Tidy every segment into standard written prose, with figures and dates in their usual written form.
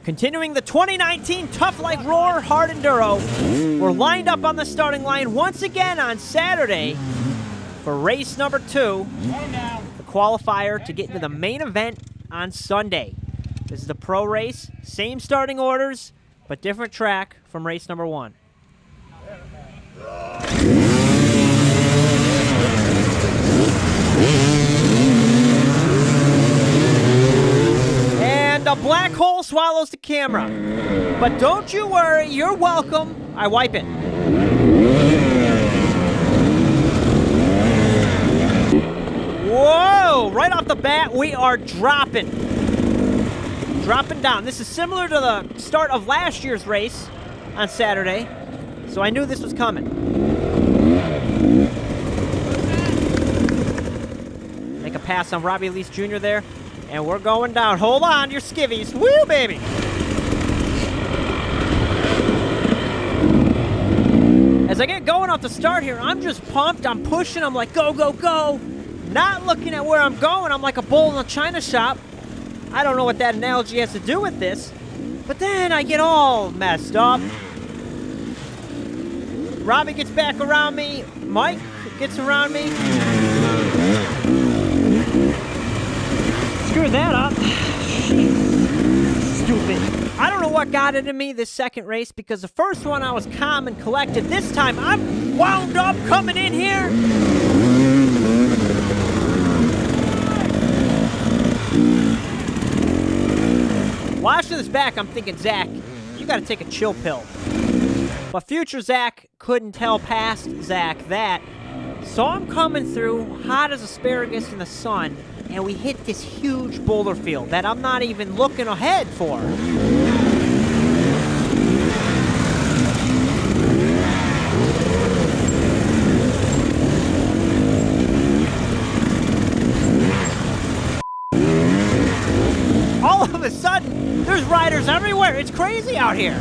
Continuing the 2019 Tough Like RORR Hard Enduro, we're lined up on the starting line once again on Saturday for race number 2, the qualifier to get into the main event on Sunday. This is the pro race, same starting orders, but different track from race number 1. And a black hole swallows the camera. But don't you worry, you're welcome. I wipe it. Whoa! Right off the bat, we are dropping. Dropping down. This is similar to the start of last year's race on Saturday. So I knew this was coming. Make a pass on Robbie Lease Jr. there. And we're going down. Hold on, your skivvies. Woo, baby! As I get going off the start here, I'm just pumped. I'm pushing. I'm like, go, go, go. Not looking at where I'm going. I'm like a bull in a china shop. I don't know what that analogy has to do with this. But then I get all messed up. Robbie gets back around me. Mike gets around me. Screw that up. Stupid. I don't know what got into me this second race, because the first one I was calm and collected. This time I'm wound up coming in here. Watching this back, I'm thinking, Zach, you gotta take a chill pill. But future Zach couldn't tell past Zach that. So I'm coming through hot as asparagus in the sun, and we hit this huge boulder field that I'm not even looking ahead for. All of a sudden, there's riders everywhere. It's crazy out here.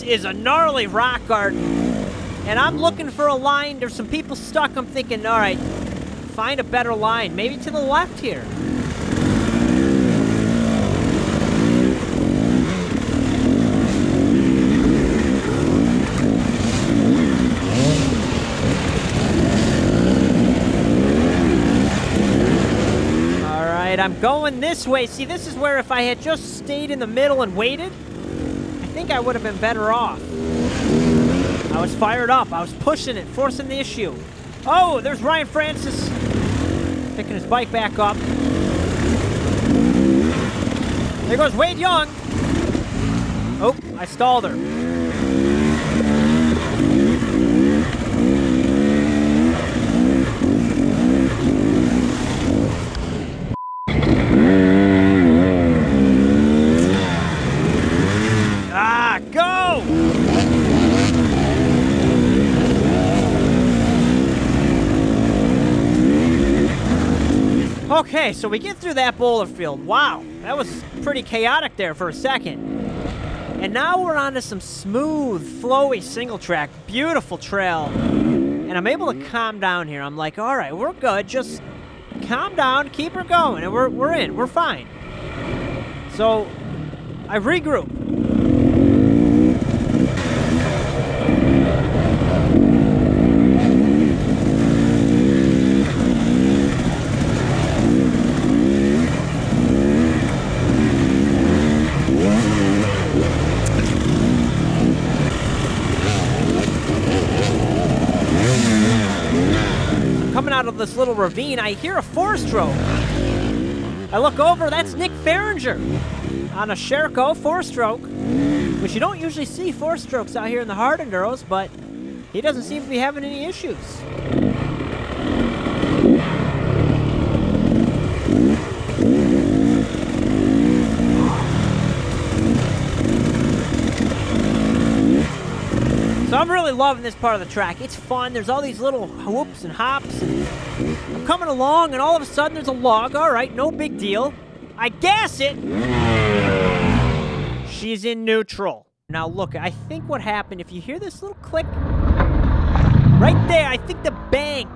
Is a gnarly rock garden, and I'm looking for a line. There's some people stuck. I'm thinking, all right, find a better line, maybe to the left here. All right, I'm going this way. See, this is where if I had just stayed in the middle and waited, I think I would have been better off. I was fired up. I was pushing it, forcing the issue. Oh, there's Ryan Francis picking his bike back up. There goes Wade Young. Oh, I stalled her. Okay, so we get through that boulder field. Wow, that was pretty chaotic there for a second. And now we're onto some smooth, flowy single track, beautiful trail. And I'm able to calm down here. I'm like, all right, we're good. Just calm down, keep her going, and we're in. We're fine. So I regroup. Coming out of this little ravine, I hear a four-stroke. I look over, that's Nick Farringer on a Sherco four-stroke, which you don't usually see four-strokes out here in the hard enduros, but he doesn't seem to be having any issues. I'm really loving this part of the track. It's fun. There's all these little whoops and hops. And I'm coming along, and all of a sudden there's a log. All right, no big deal. I gas it. She's in neutral. Now look, I think what happened, if you hear this little click, right there, I think the bank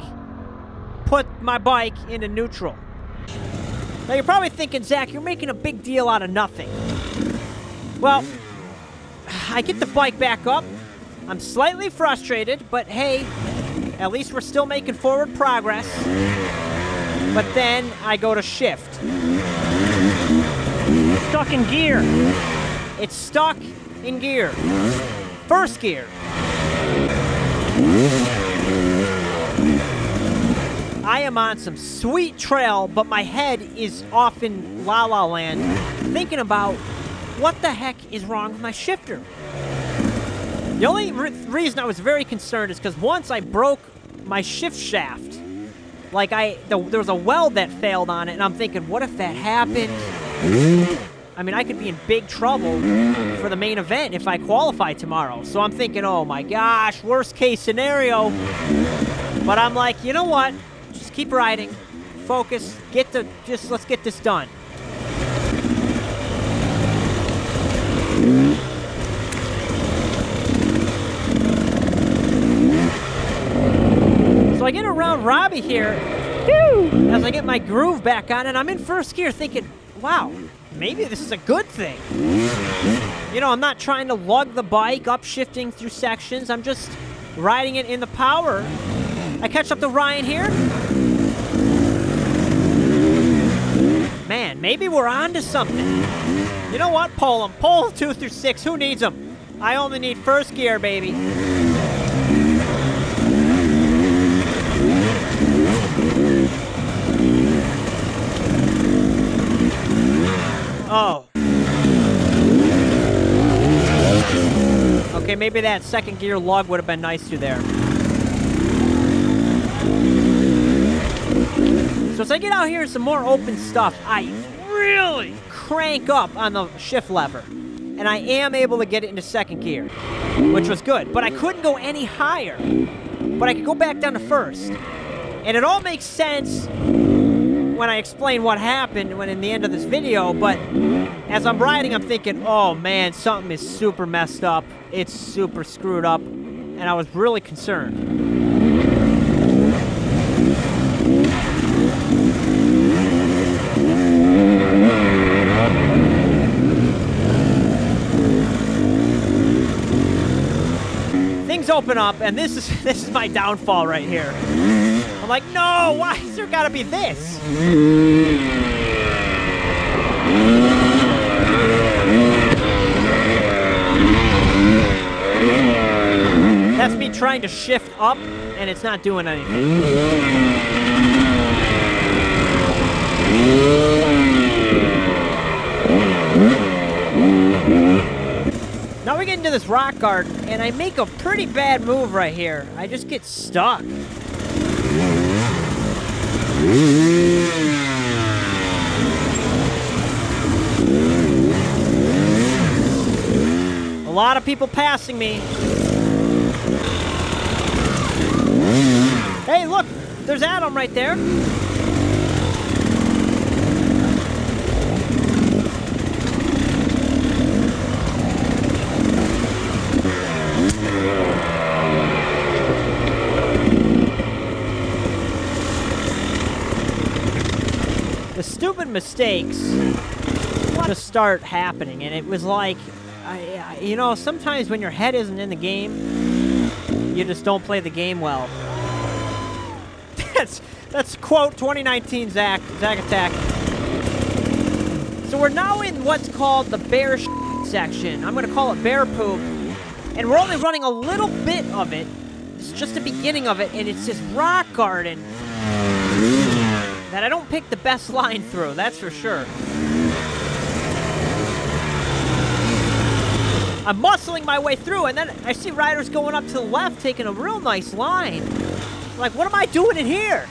put my bike into neutral. Now you're probably thinking, Zach, you're making a big deal out of nothing. Well, I get the bike back up. I'm slightly frustrated, but hey, at least we're still making forward progress. But then I go to shift. Stuck in gear. It's stuck in gear. First gear. I am on some sweet trail, but my head is off in La La Land, thinking about what the heck is wrong with my shifter. The only reason I was very concerned is because once I broke my shift shaft. Like, there was a weld that failed on it, and I'm thinking, what if that happened? I mean, I could be in big trouble for the main event if I qualify tomorrow. So I'm thinking, oh my gosh, worst case scenario. But I'm like, you know what? Just keep riding. Focus. Let's get this done. So I get around Robbie here as I get my groove back on, and I'm in first gear thinking, wow, maybe this is a good thing. You know, I'm not trying to lug the bike upshifting through sections. I'm just riding it in the power. I catch up to Ryan here. Man, maybe we're on to something. You know what? Pull them. Pull 2 through 6. Who needs them? I only need first gear, baby. Oh. Okay, maybe that second gear lug would have been nice through there. So as I get out here in some more open stuff, I really crank up on the shift lever. And I am able to get it into second gear, which was good. But I couldn't go any higher. But I could go back down to first. And it all makes sense when I explain what happened in the end of this video, but as I'm riding, I'm thinking, oh man, something is super messed up. It's super screwed up, and I was really concerned. Things open up, and this is my downfall right here. I'm like, no, why is there gotta be this? That's me trying to shift up, and it's not doing anything. Now we get into this rock garden, and I make a pretty bad move right here. I just get stuck. A lot of people passing me. Hey, look, there's Adam right there. The stupid mistakes just start happening, and it was like, you know, sometimes when your head isn't in the game, you just don't play the game well. That's quote 2019 Zach Attack. So we're now in what's called the bear section. I'm gonna call it bear poop, and we're only running a little bit of it. It's just the beginning of it, and it's this rock garden that I don't pick the best line through, that's for sure. I'm muscling my way through, and then I see riders going up to the left taking a real nice line. Like, what am I doing in here?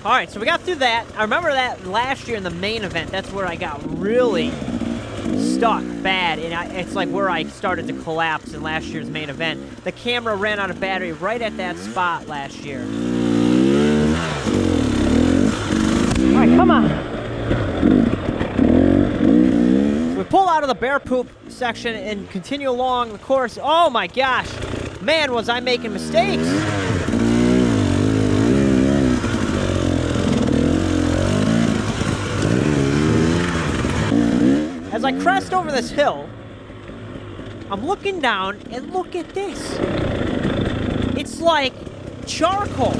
All right, so we got through that. I remember that last year in the main event. That's where I got really stuck bad, and it's like where I started to collapse in last year's main event. The camera ran out of battery right at that spot last year. All right, come on. So we pull out of the bear poop section and continue along the course. Oh my gosh, man, was I making mistakes. As I crest over this hill, I'm looking down, and look at this. It's like charcoal.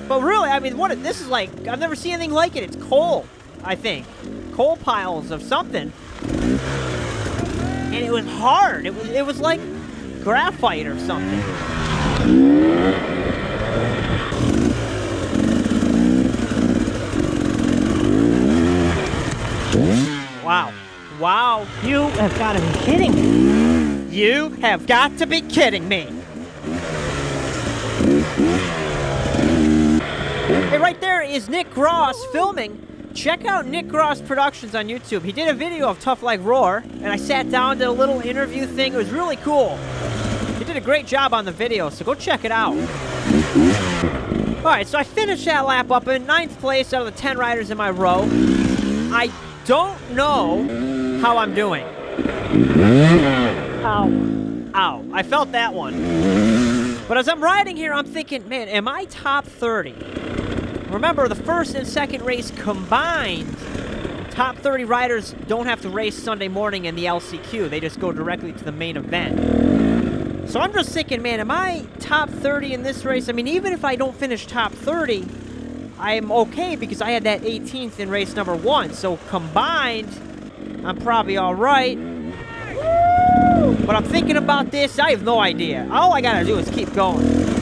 But really, I mean, this is like, I've never seen anything like it. It's coal, I think. Coal piles of something. And it was hard. It was like graphite or something. Wow. Wow. You have got to be kidding me. You have got to be kidding me. Hey, right there is Nick Gross filming. Check out Nick Gross Productions on YouTube. He did a video of Tough Like RORR, and I sat down, did a little interview thing. It was really cool. He did a great job on the video, so go check it out. All right, so I finished that lap up in 9th place out of the 10 riders in my row. I don't know how I'm doing. Ow. Ow. I felt that one. But as I'm riding here, I'm thinking, man, am I top 30? Remember, the first and second race combined, top 30 riders don't have to race Sunday morning in the LCQ. They just go directly to the main event. So I'm just thinking, man, am I top 30 in this race? I mean, even if I don't finish top 30, I'm okay because I had that 18th in race number 1. So combined, I'm probably all right. But I'm thinking about this. I have no idea. All I gotta do is keep going.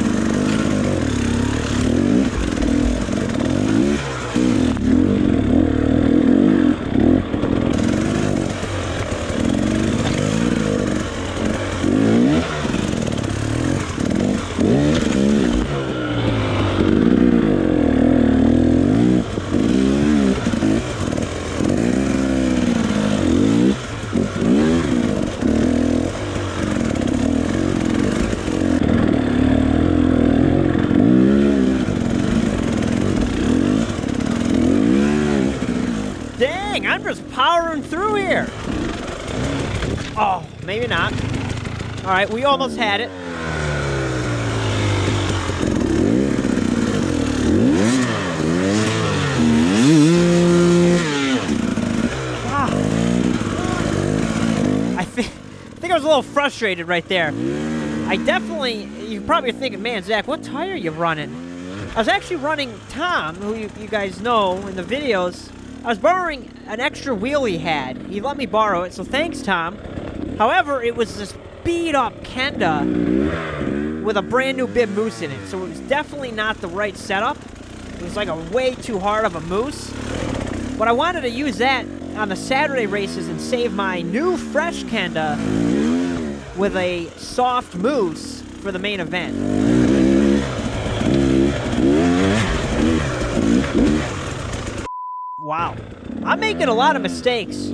I'm just powering through here. Oh, maybe not. All right, we almost had it. Wow. I think I was a little frustrated right there. You're probably thinking, man, Zach, what tire are you running? I was actually running Tom, who you guys know in the videos. I was borrowing an extra wheel he had. He let me borrow it, so thanks, Tom. However, it was this beat-up Kenda with a brand-new bib moose in it, so it was definitely not the right setup. It was like a way too hard of a moose. But I wanted to use that on the Saturday races and save my new fresh Kenda with a soft moose for the main event. Wow. I'm making a lot of mistakes.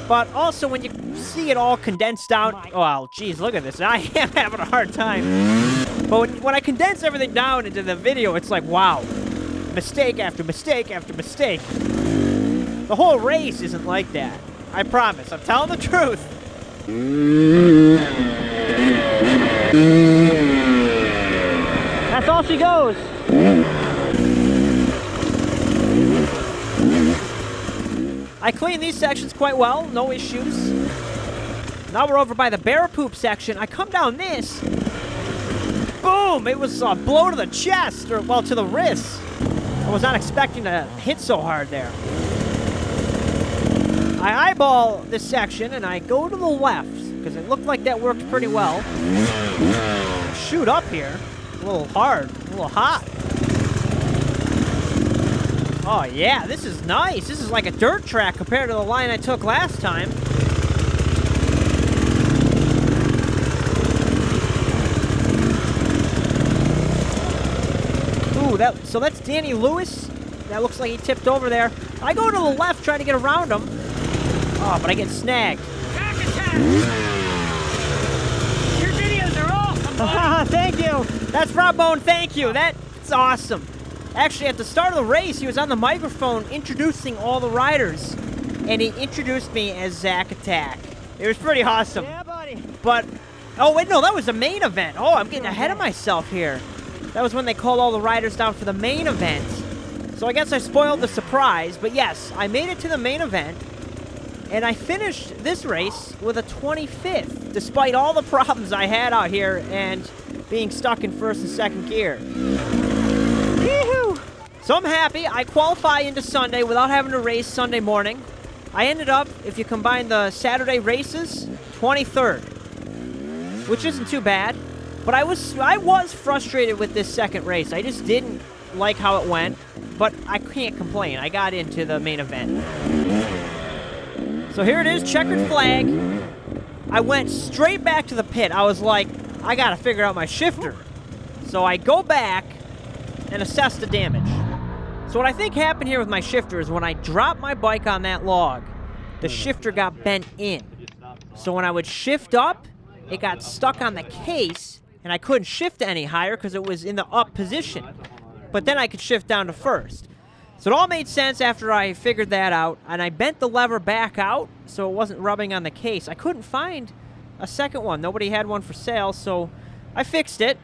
But also when you see it all condensed down... Oh, geez, look at this. I am having a hard time. But when I condense everything down into the video, it's like, wow. Mistake after mistake after mistake. The whole race isn't like that. I promise. I'm telling the truth. That's all she goes. I cleaned these sections quite well, no issues. Now we're over by the bear poop section. I come down this. Boom! It was a blow to the chest, or, well, to the wrist. I was not expecting to hit so hard there. I eyeball this section, and I go to the left, because it looked like that worked pretty well. Shoot up here. A little hard, a little hot. Oh, yeah, this is nice. This is like a dirt track compared to the line I took last time. Ooh, Ooh, so that's Danny Lewis. That looks like he tipped over there. I go to the left trying to get around him. Oh, but I get snagged. Back attack! Your videos are awesome, buddy. Thank you. That's Rob Bone, thank you. That's awesome. Actually, at the start of the race, he was on the microphone introducing all the riders, and he introduced me as Zach Attack. It was pretty awesome. Yeah, buddy. But, oh wait, no, that was the main event. Oh, I'm getting ahead of myself here. That was when they called all the riders down for the main event. So I guess I spoiled the surprise, but yes, I made it to the main event, and I finished this race with a 25th, despite all the problems I had out here and being stuck in first and second gear. Yee-hoo. So I'm happy. I qualify into Sunday without having to race Sunday morning. I ended up, if you combine the Saturday races, 23rd, which isn't too bad. But I was frustrated with this second race. I just didn't like how it went, but I can't complain. I got into the main event. So here it is, checkered flag. I went straight back to the pit. I was like, I gotta figure out my shifter. So I go back and assess the damage. So what I think happened here with my shifter is when I dropped my bike on that log, the shifter got bent in. So when I would shift up, it got stuck on the case, and I couldn't shift any higher because it was in the up position. But then I could shift down to first. So it all made sense after I figured that out, and I bent the lever back out so it wasn't rubbing on the case. I couldn't find a second one. Nobody had one for sale, so I fixed it.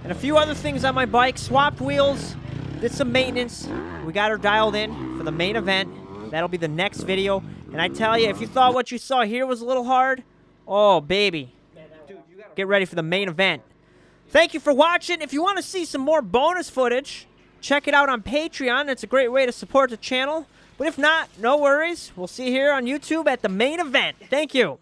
And a few other things on my bike, swapped wheels, did some maintenance. We got her dialed in for the main event. That'll be the next video. And I tell you, if you thought what you saw here was a little hard, oh, baby. Get ready for the main event. Thank you for watching. If you want to see some more bonus footage, check it out on Patreon. It's a great way to support the channel. But if not, no worries. We'll see you here on YouTube at the main event. Thank you.